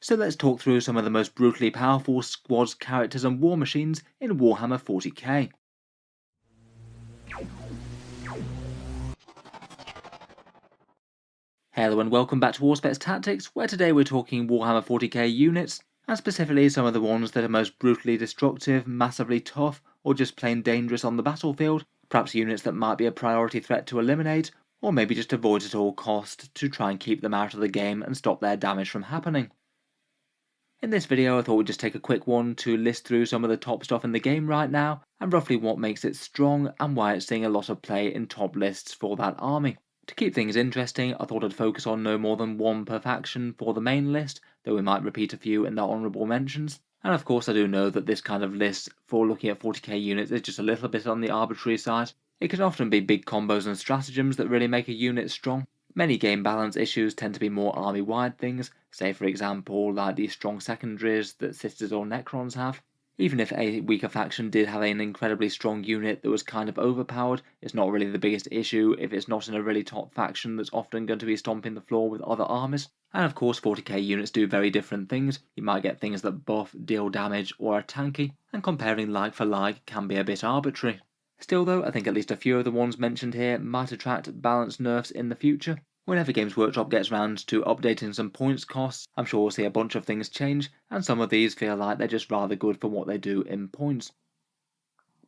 So let's talk through some of the most brutally powerful squads, characters and war machines in Warhammer 40k. Hello and welcome back to Auspex Tactics, where today we're talking Warhammer 40k units, and specifically some of the ones that are most brutally destructive, massively tough, or just plain dangerous on the battlefield, perhaps units that might be a priority threat to eliminate, or maybe just avoid at all cost to try and keep them out of the game and stop their damage from happening. In this video I thought we'd just take a quick one to list through some of the top stuff in the game right now, and roughly what makes it strong and why it's seeing a lot of play in top lists for that army. To keep things interesting, I thought I'd focus on no more than one per faction for the main list, though we might repeat a few in the honourable mentions. And of course I do know that this kind of list for looking at 40k units is just a little bit on the arbitrary side. It can often be big combos and stratagems that really make a unit strong. Many game balance issues tend to be more army-wide things, say for example like the strong secondaries that Sisters or Necrons have. Even if a weaker faction did have an incredibly strong unit that was kind of overpowered, it's not really the biggest issue if it's not in a really top faction that's often going to be stomping the floor with other armies. And of course 40k units do very different things. You might get things that buff, deal damage or are tanky, and comparing like for like can be a bit arbitrary. Still though, I think at least a few of the ones mentioned here might attract balanced nerfs in the future. Whenever Games Workshop gets round to updating some points costs, I'm sure we'll see a bunch of things change, and some of these feel like they're just rather good for what they do in points.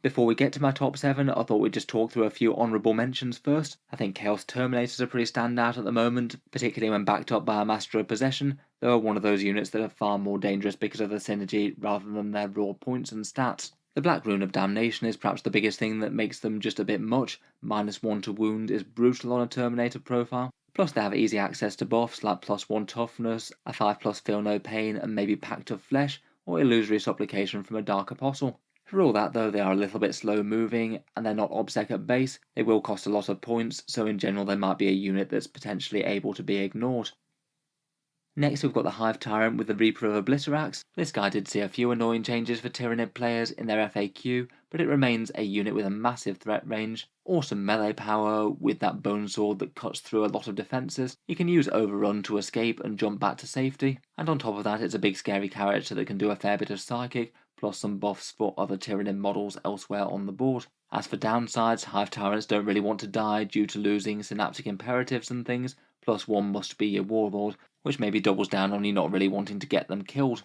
Before we get to my top 7, I thought we'd just talk through a few honourable mentions first. I think Chaos Terminators are pretty standout at the moment, particularly when backed up by a Master of Possession. They are one of those units that are far more dangerous because of the synergy rather than their raw points and stats. The Black Rune of Damnation is perhaps the biggest thing that makes them just a bit much. -1 to wound is brutal on a Terminator profile. Plus they have easy access to buffs like +1 toughness, a 5+ feel no pain and maybe Pact of Flesh, or illusory supplication from a Dark Apostle. For all that though, they are a little bit slow moving and they're not obsec at base. They will cost a lot of points, so in general they might be a unit that's potentially able to be ignored. Next we've got the Hive Tyrant with the Reaper of Obliterax. This guy did see a few annoying changes for Tyranid players in their FAQ, but it remains a unit with a massive threat range, awesome melee power with that bone sword that cuts through a lot of defences. You can use Overrun to escape and jump back to safety, and on top of that it's a big scary character that can do a fair bit of psychic, plus some buffs for other Tyranid models elsewhere on the board. As for downsides, Hive Tyrants don't really want to die due to losing synaptic imperatives and things, plus one must be your warlord, which maybe doubles down on you not really wanting to get them killed.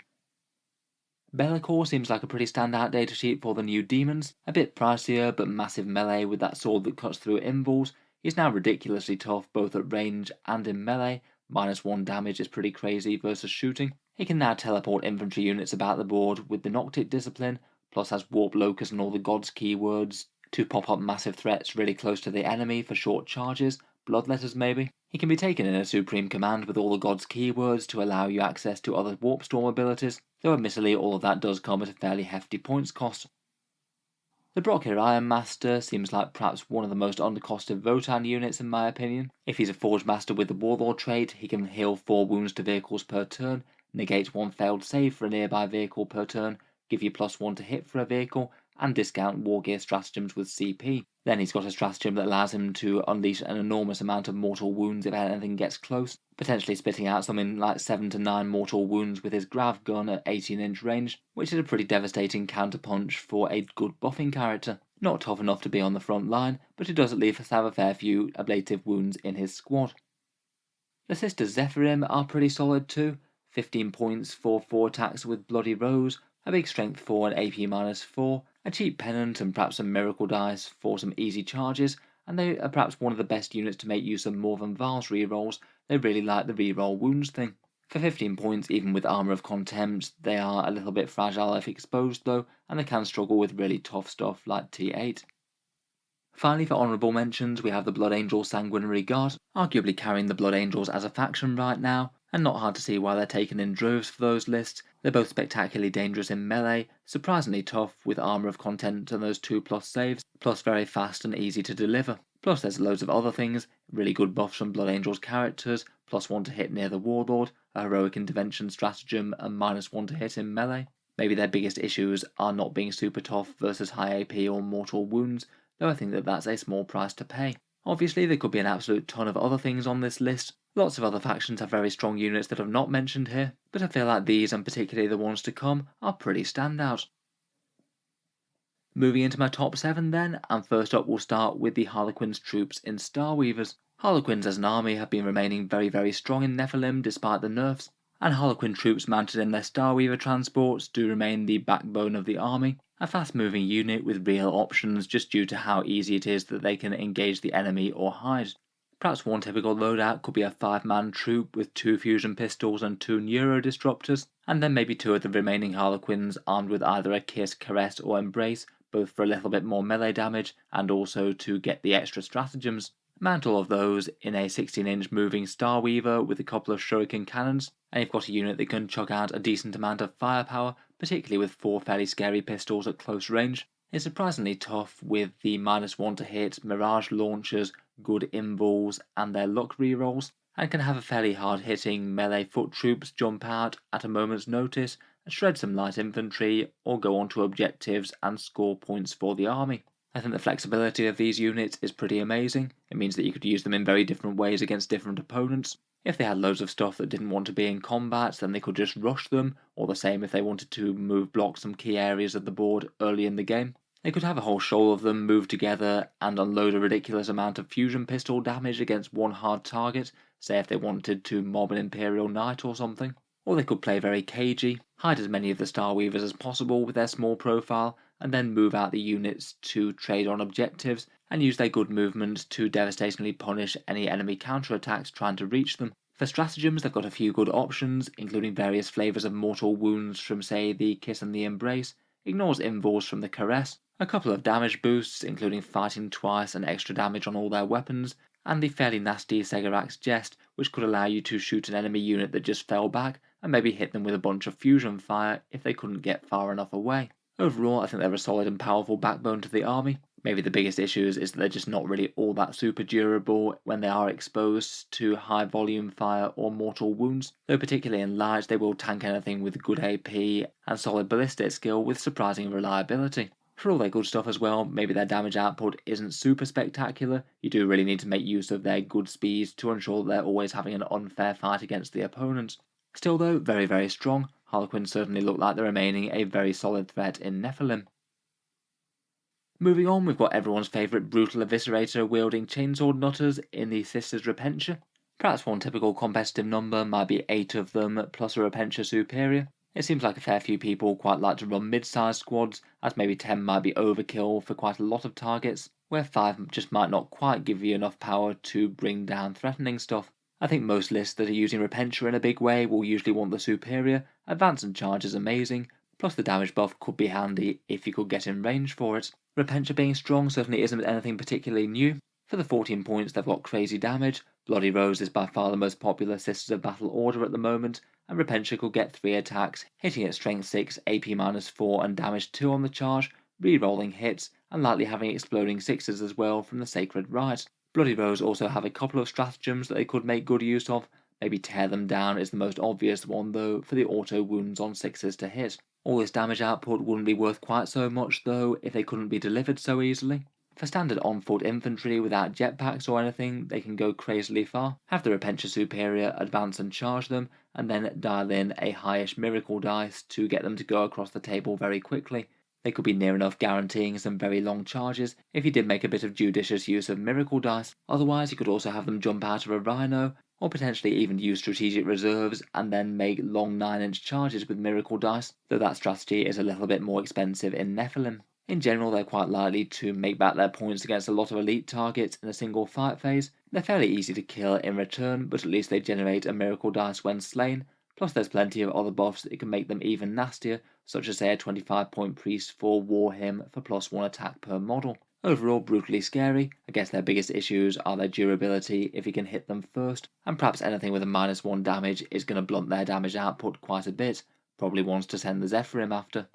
Be'lakor seems like a pretty standout datasheet for the new Daemons, a bit pricier but massive melee with that sword that cuts through invuls. He's now ridiculously tough both at range and in melee, -1 damage is pretty crazy versus shooting. He can now teleport infantry units about the board with the Noctic discipline, plus has Warp Locus and all the gods keywords to pop up massive threats really close to the enemy for short charges, bloodletters maybe. He can be taken in a Supreme Command with all the gods keywords to allow you access to other Warp Storm abilities, though admittedly all of that does come at a fairly hefty points cost. The Brockir Iron Master seems like perhaps one of the most undercosted Votann units in my opinion. If he's a Forge Master with the Warlord trait, he can heal 4 wounds to vehicles per turn, negate 1 failed save for a nearby vehicle per turn, give you +1 to hit for a vehicle, and discount war gear stratagems with CP. Then he's got a stratagem that allows him to unleash an enormous amount of mortal wounds if anything gets close, potentially spitting out something like 7 to 9 mortal wounds with his Grav gun at 18-inch range, which is a pretty devastating counterpunch for a good buffing character. Not tough enough to be on the front line, but he does at least have a fair few ablative wounds in his squad. The Sisters Zephyrim are pretty solid too, 15 points for 4 attacks with Bloody Rose, a big strength 4 and AP -4, a cheap pennant and perhaps some miracle dice for some easy charges, and they are perhaps one of the best units to make use of more than Vals rerolls. They really like the reroll wounds thing. For 15 points, even with Armour of Contempt, they are a little bit fragile if exposed though, and they can struggle with really tough stuff like T8. Finally, for honourable mentions, we have the Blood Angel Sanguinary Guard, arguably carrying the Blood Angels as a faction right now, and not hard to see why they're taken in droves for those lists. They're both spectacularly dangerous in melee, surprisingly tough with Armour of Content and those 2+ saves, plus very fast and easy to deliver. Plus there's loads of other things, really good buffs from Blood Angel's characters, +1 to hit near the Warlord, a heroic intervention stratagem and -1 to hit in melee. Maybe their biggest issues are not being super tough versus high AP or mortal wounds, though I think that that's a small price to pay. Obviously there could be an absolute ton of other things on this list, Lots of other factions have very strong units that I've not mentioned here, but I feel like these, and particularly the ones to come, are pretty standout. Moving into my top 7 then, and first up we'll start with the Harlequins troops in Starweavers. Harlequins as an army have been remaining very strong in Nephilim despite the nerfs, and Harlequin troops mounted in their Starweaver transports do remain the backbone of the army, a fast moving unit with real options just due to how easy it is that they can engage the enemy or hide. Perhaps one typical loadout could be a 5-man troop with 2 fusion pistols and 2 neuro disruptors, and then maybe 2 of the remaining Harlequins armed with either a kiss, caress or embrace, both for a little bit more melee damage and also to get the extra stratagems. Mount all of those in a 16-inch moving Starweaver with a couple of shuriken cannons, and you've got a unit that can chuck out a decent amount of firepower, particularly with 4 fairly scary pistols at close range. It's surprisingly tough with the -1 to hit, mirage launchers, good invuls, and their luck rerolls, and can have a fairly hard-hitting melee foot troops jump out at a moment's notice, shred some light infantry, or go onto objectives and score points for the army. I think the flexibility of these units is pretty amazing. It means that you could use them in very different ways against different opponents. If they had loads of stuff that didn't want to be in combat, then they could just rush them, or the same if they wanted to block some key areas of the board early in the game. They could have a whole shoal of them move together and unload a ridiculous amount of fusion pistol damage against one hard target, say if they wanted to mob an Imperial Knight or something. Or they could play very cagey, hide as many of the Starweavers as possible with their small profile, and then move out the units to trade on objectives, and use their good movement to devastatingly punish any enemy counterattacks trying to reach them. For stratagems, they've got a few good options, including various flavours of mortal wounds from, say, the Kiss and the Embrace, ignores invuls from the Caress, a couple of damage boosts, including fighting twice and extra damage on all their weapons, and the fairly nasty Segarak's Jest, which could allow you to shoot an enemy unit that just fell back, and maybe hit them with a bunch of fusion fire if they couldn't get far enough away. Overall, I think they're a solid and powerful backbone to the army. Maybe the biggest issue is that they're just not really all that super durable when they are exposed to high volume fire or mortal wounds, though particularly in light they will tank anything with good AP and solid ballistic skill with surprising reliability. For all their good stuff as well, maybe their damage output isn't super spectacular. You do really need to make use of their good speed to ensure that they're always having an unfair fight against the opponents. Still though, very strong. Harlequins certainly look like they're remaining a very solid threat in Nephilim. Moving on, we've got everyone's favourite brutal eviscerator wielding chainsword nutters in the Sisters Repentia. Perhaps one typical competitive number might be 8 of them plus a Repentia superior. It seems like a fair few people quite like to run mid-sized squads, as maybe 10 might be overkill for quite a lot of targets, where 5 just might not quite give you enough power to bring down threatening stuff. I think most lists that are using Repentia in a big way will usually want the superior. Advance and charge is amazing, plus the damage buff could be handy if you could get in range for it. Repentia being strong certainly isn't anything particularly new. For the 14 points they've got crazy damage. Bloody Rose is by far the most popular Sisters of Battle order at the moment, and Repentia could get 3 attacks, hitting at strength 6, AP -4 and damage 2 on the charge, re-rolling hits, and likely having exploding 6s as well from the Sacred Rite. Bloody Rose also have a couple of stratagems that they could make good use of. Maybe Tear Them Down is the most obvious one though, for the auto wounds on 6s to hit. All this damage output wouldn't be worth quite so much though if they couldn't be delivered so easily. For standard on-foot infantry without jetpacks or anything, they can go crazily far. Have the Repentia superior advance and charge them, and then dial in a highish miracle dice to get them to go across the table very quickly. They could be near enough guaranteeing some very long charges if you did make a bit of judicious use of miracle dice. Otherwise, you could also have them jump out of a rhino, or potentially even use strategic reserves and then make long 9-inch charges with miracle dice, though that strategy is a little bit more expensive in Nephilim. In general, they're quite likely to make back their points against a lot of elite targets in a single fight phase. They're fairly easy to kill in return, but at least they generate a miracle dice when slain, plus there's plenty of other buffs that can make them even nastier, such as say a 25-point priest for War Hymn for +1 attack per model. Overall, brutally scary. I guess their biggest issues are their durability if you can hit them first, and perhaps anything with a -1 damage is going to blunt their damage output quite a bit, probably wants to send the Zephyrim after.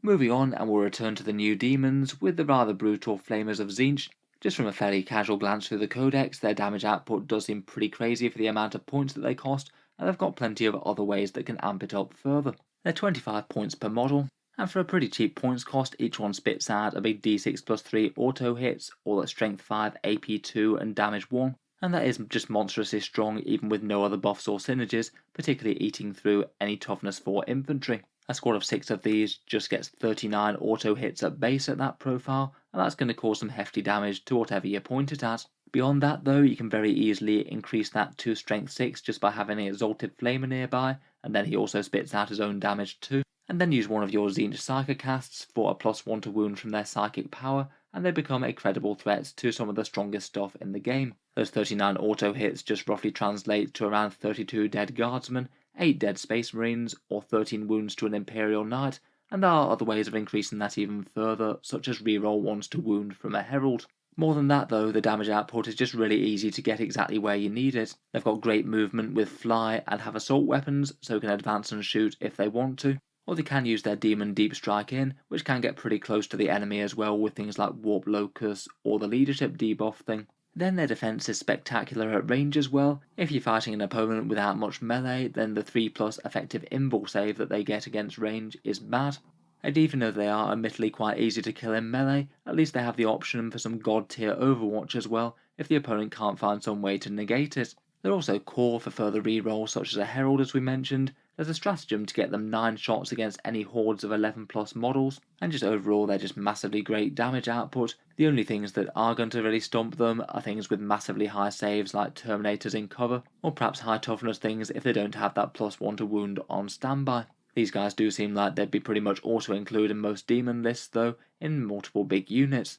Moving on, and we'll return to the new Daemons with the rather brutal Flamers of Tzeentch. Just from a fairly casual glance through the codex, their damage output does seem pretty crazy for the amount of points that they cost, and they've got plenty of other ways that can amp it up further. They're 25 points per model, and for a pretty cheap points cost, each one spits out a big d6 +3 auto hits, all at strength 5, AP 2 and damage 1. and that is just monstrously strong even with no other buffs or synergies, particularly eating through any toughness 4 infantry. A squad of 6 of these just gets 39 auto hits at base at that profile, and that's going to cause some hefty damage to whatever you point it at. Beyond that though, you can very easily increase that to strength 6 just by having an Exalted Flamer nearby, and then he also spits out his own damage too. And then use one of your Zenith Psychocasts for a +1 to wound from their psychic power, and they become a credible threat to some of the strongest stuff in the game. Those 39 auto hits just roughly translate to around 32 dead guardsmen, 8 dead space marines, or 13 wounds to an Imperial Knight, and there are other ways of increasing that even further, such as reroll ones to wound from a Herald. More than that though, the damage output is just really easy to get exactly where you need it. They've got great movement with fly and have assault weapons, so can advance and shoot if they want to. Or they can use their Demon Deep Strike in, which can get pretty close to the enemy as well with things like Warp Locust or the Leadership debuff thing. Then their defense is spectacular at range as well. If you're fighting an opponent without much melee, then the 3+ effective invul save that they get against range is mad. And even though they are admittedly quite easy to kill in melee, at least they have the option for some god tier overwatch as well if the opponent can't find some way to negate it. They're also core for further rerolls such as a Herald as we mentioned. There's a stratagem to get them 9 shots against any hordes of 11+ models, and just overall they're just massively great damage output. The only things that are going to really stump them are things with massively high saves like Terminators in cover, or perhaps high toughness things if they don't have that +1 to wound on standby. These guys do seem like they'd be pretty much auto-included in most demon lists though, in multiple big units.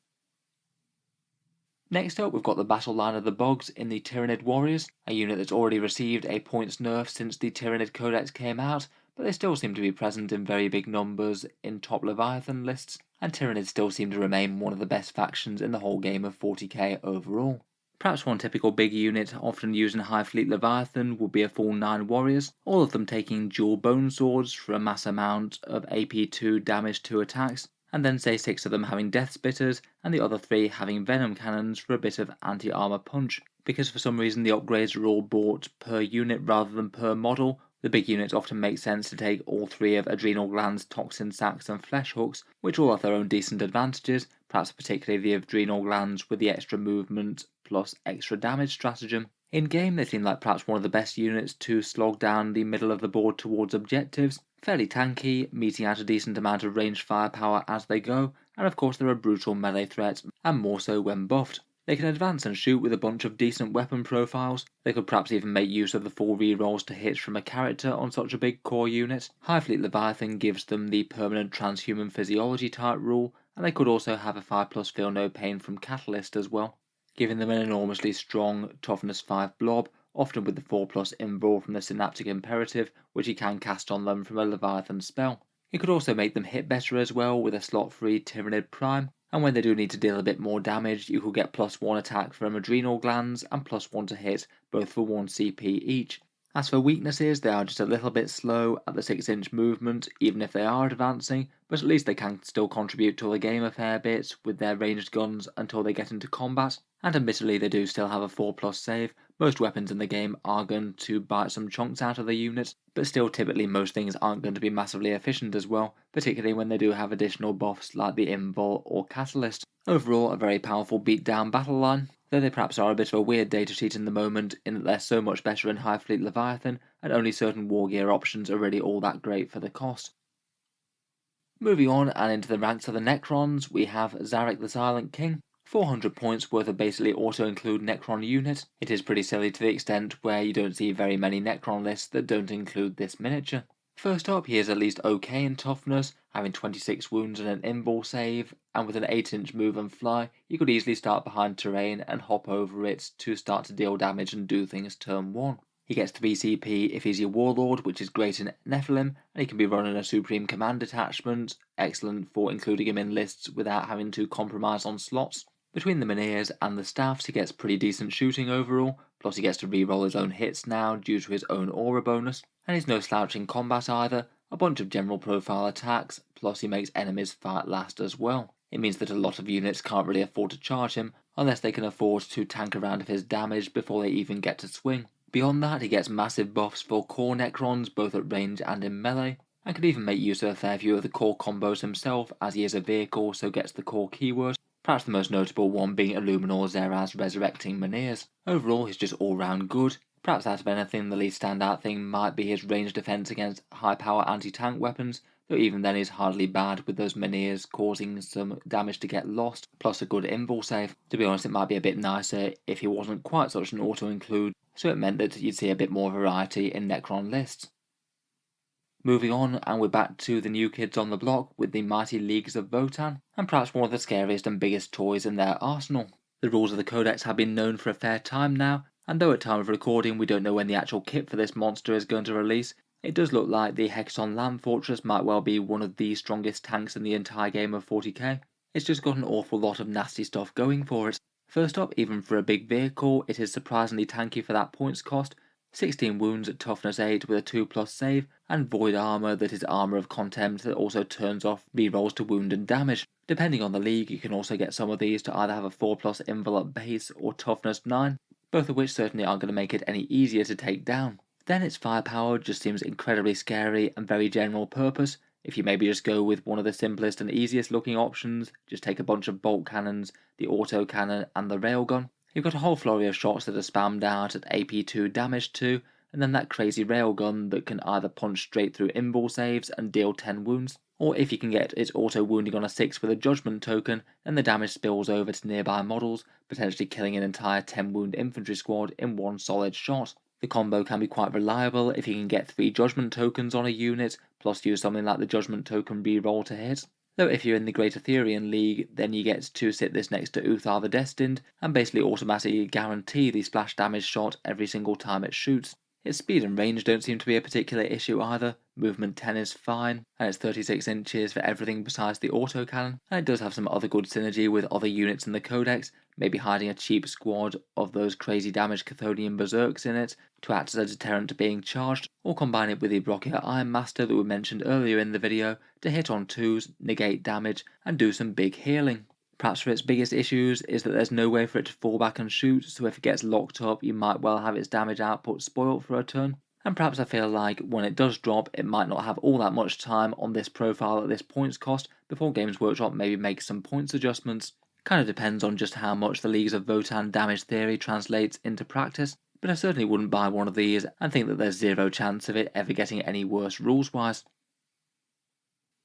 Next up, we've got the battle line of the Bogs in the Tyranid Warriors, a unit that's already received a points nerf since the Tyranid Codex came out, but they still seem to be present in very big numbers in top Leviathan lists, and Tyranids still seem to remain one of the best factions in the whole game of 40k overall. Perhaps one typical big unit often used in High Fleet Leviathan would be a full 9 warriors, all of them taking dual bone swords for a mass amount of AP2 damage to attacks, and then say 6 of them having Death Spitters, and the other 3 having Venom Cannons for a bit of anti-armor punch. Because for some reason the upgrades are all bought per unit rather than per model, the big units often make sense to take all 3 of Adrenal Glands, Toxin Sacs and Flesh Hooks, which all have their own decent advantages, perhaps particularly the Adrenal Glands with the extra movement plus extra damage stratagem. In game they seem like perhaps one of the best units to slog down the middle of the board towards objectives, fairly tanky, meting out a decent amount of ranged firepower as they go, and of course they're a brutal melee threat, and more so when buffed. They can advance and shoot with a bunch of decent weapon profiles. They could perhaps even make use of the 4 rerolls to hit from a character on such a big core unit. High Fleet Leviathan gives them the permanent transhuman physiology type rule, and they could also have a 5+ feel no pain from Catalyst as well, giving them an enormously strong toughness 5 blob, often with the 4+ invul from the Synaptic Imperative, which he can cast on them from a Leviathan spell. It could also make them hit better as well with a slot-free Tyranid Prime, and when they do need to deal a bit more damage, you could get +1 attack from Adrenal Glands and +1 to hit, both for 1 CP each. As for weaknesses, they are just a little bit slow at the 6-inch movement, even if they are advancing, but at least they can still contribute to the game a fair bit with their ranged guns until they get into combat, and admittedly they do still have a 4+ save. Most weapons in the game are going to bite some chunks out of the unit, but still typically most things aren't going to be massively efficient as well, particularly when they do have additional buffs like the Invul or Catalyst. Overall, a very powerful beatdown battle line, though they perhaps are a bit of a weird data sheet in the moment in that they're so much better in High Fleet Leviathan, and only certain war gear options are really all that great for the cost. Moving on and into the ranks of the Necrons, we have Zarek the Silent King. 400 points worth of basically auto-include Necron unit. It is pretty silly to the extent where you don't see very many Necron lists that don't include this miniature. First up, he is at least okay in toughness, having 26 wounds and an invul save, and with an 8-inch move and fly, you could easily start behind terrain and hop over it to start to deal damage and do things turn 1. He gets 3 CP if he's your Warlord, which is great in Nephilim, and he can be running a Supreme Command detachment, excellent for including him in lists without having to compromise on slots. Between the Minears and the Staffs he gets pretty decent shooting overall, plus he gets to reroll his own hits now due to his own aura bonus, and he's no slouch in combat either, a bunch of general profile attacks, plus he makes enemies fight last as well. It means that a lot of units can't really afford to charge him, unless they can afford to tank a round of his damage before they even get to swing. Beyond that, he gets massive buffs for core Necrons, both at range and in melee, and can even make use of a fair few of the core combos himself, as he is a vehicle so gets the core keyword. perhaps the most notable one being Illuminor Zeraz's Resurrecting Menhirs. Overall, he's just all round good. Perhaps out of anything, the least standout thing might be his range defense against high-power anti-tank weapons, though even then he's hardly bad with those Menhirs causing some damage to get lost, plus a good invul save. To be honest, it might be a bit nicer if he wasn't quite such an auto-include, so it meant that you'd see a bit more variety in Necron lists. Moving on, and we're back to the new kids on the block with the mighty Leagues of Votann, and perhaps one of the scariest and biggest toys in their arsenal. The rules of the Codex have been known for a fair time now, and though at time of recording we don't know when the actual kit for this monster is going to release, it does look like the Hexon Land Fortress might well be one of the strongest tanks in the entire game of 40k. It's just got an awful lot of nasty stuff going for it. First up, even for a big vehicle, it is surprisingly tanky for that points cost. 16 wounds at toughness 8 with a 2+ save, and void armor that is armor of contempt that also turns off rerolls to wound and damage. Depending on the league, you can also get some of these to either have a 4+ envelope base or toughness 9, both of which certainly aren't going to make it any easier to take down. Then its firepower just seems incredibly scary and very general purpose. If you maybe just go with one of the simplest and easiest looking options, just take a bunch of bolt cannons, the auto cannon and the railgun, you've got a whole flurry of shots that are spammed out at AP2 damage 2, and then that crazy railgun that can either punch straight through invul saves and deal 10 wounds, or if you can get its auto wounding on a 6 with a judgment token, then the damage spills over to nearby models, potentially killing an entire 10 wound infantry squad in one solid shot. The combo can be quite reliable if you can get 3 judgment tokens on a unit, plus use something like the judgment token reroll to hit. Though if you're in the Great Etherean League, then you get to sit this next to Uthar the Destined, and basically automatically guarantee the splash damage shot every single time it shoots. Its speed and range don't seem to be a particular issue either, movement 10 is fine, and it's 36 inches for everything besides the autocannon, and it does have some other good synergy with other units in the Codex, maybe hiding a cheap squad of those crazy damaged Chthonian Berserks in it to act as a deterrent to being charged, or combine it with the Brockia Iron Master that we mentioned earlier in the video to hit on 2s, negate damage, and do some big healing. Perhaps for its biggest issues is that there's no way for it to fall back and shoot, so if it gets locked up you might well have its damage output spoilt for a turn. And perhaps I feel like when it does drop it might not have all that much time on this profile at this points cost before Games Workshop maybe makes some points adjustments. Kind of depends on just how much the Leagues of Votann damage theory translates into practice, but I certainly wouldn't buy one of these and think that there's zero chance of it ever getting any worse rules wise.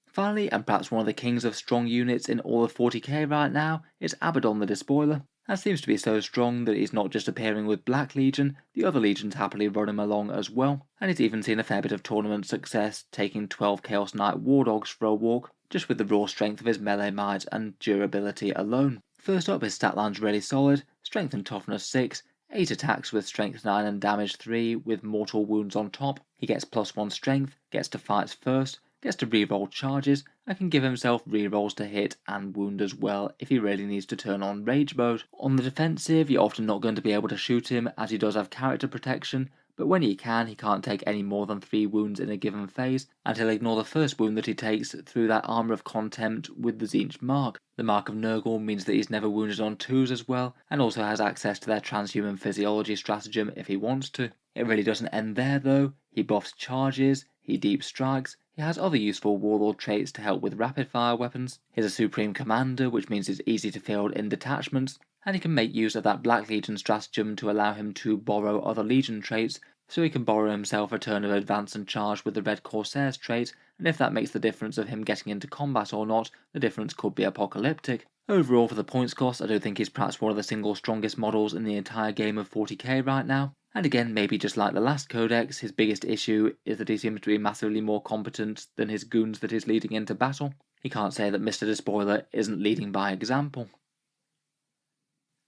Finally, and perhaps one of the kings of strong units in all of 40k right now, is Abaddon the Despoiler, and seems to be so strong that he's not just appearing with Black Legion, the other legions happily run him along as well, and he's even seen a fair bit of tournament success taking 12 Chaos Knight War Dogs for a walk, just with the raw strength of his melee might and durability alone. First up, his stat line's really solid, strength and toughness 6, 8 attacks with strength 9 and damage 3 with mortal wounds on top, he gets +1 strength, gets to fights first, gets to reroll charges, and can give himself rerolls to hit and wound as well if he really needs to turn on rage mode. On the defensive, you're often not going to be able to shoot him as he does have character protection, but when he can't take any more than 3 wounds in a given phase, and he'll ignore the first wound that he takes through that armor of contempt with the Tzeentch Mark. The Mark of Nurgle means that he's never wounded on 2s as well, and also has access to their transhuman physiology stratagem if he wants to. It really doesn't end there though. He buffs charges, he deep strikes, he has other useful warlord traits to help with rapid fire weapons, he's a supreme commander which means it's easy to field in detachments, and he can make use of that Black Legion stratagem to allow him to borrow other Legion traits, so he can borrow himself a turn of advance and charge with the Red Corsairs trait, and if that makes the difference of him getting into combat or not, the difference could be apocalyptic. Overall for the points cost, I do think he's perhaps one of the single strongest models in the entire game of 40k right now. And again, maybe just like the last codex, his biggest issue is that he seems to be massively more competent than his goons that he's leading into battle. He can't say that Mr. Despoiler isn't leading by example.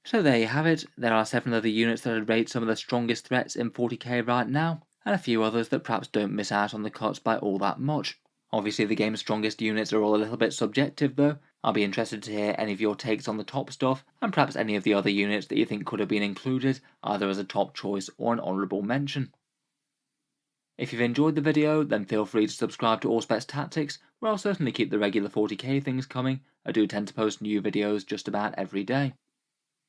So there you have it, there are 7 other units that I'd rate some of the strongest threats in 40k right now, and a few others that perhaps don't miss out on the cuts by all that much. Obviously the game's strongest units are all a little bit subjective though. I'll be interested to hear any of your takes on the top stuff, and perhaps any of the other units that you think could have been included, either as a top choice or an honourable mention. If you've enjoyed the video, then feel free to subscribe to Auspex Tactics, where I'll certainly keep the regular 40k things coming. I do tend to post new videos just about every day.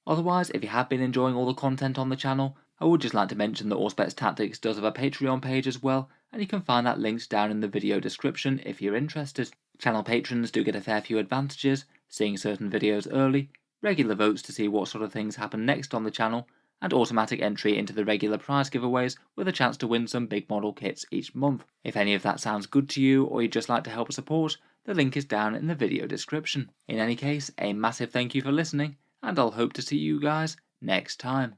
Otherwise, if you have been enjoying all the content on the channel, I would just like to mention that Auspex Tactics does have a Patreon page as well, and you can find that linked down in the video description if you're interested. Channel patrons do get a fair few advantages, seeing certain videos early, regular votes to see what sort of things happen next on the channel, and automatic entry into the regular prize giveaways with a chance to win some big model kits each month. If any of that sounds good to you, or you'd just like to help support, the link is down in the video description. In any case, a massive thank you for listening, and I'll hope to see you guys next time.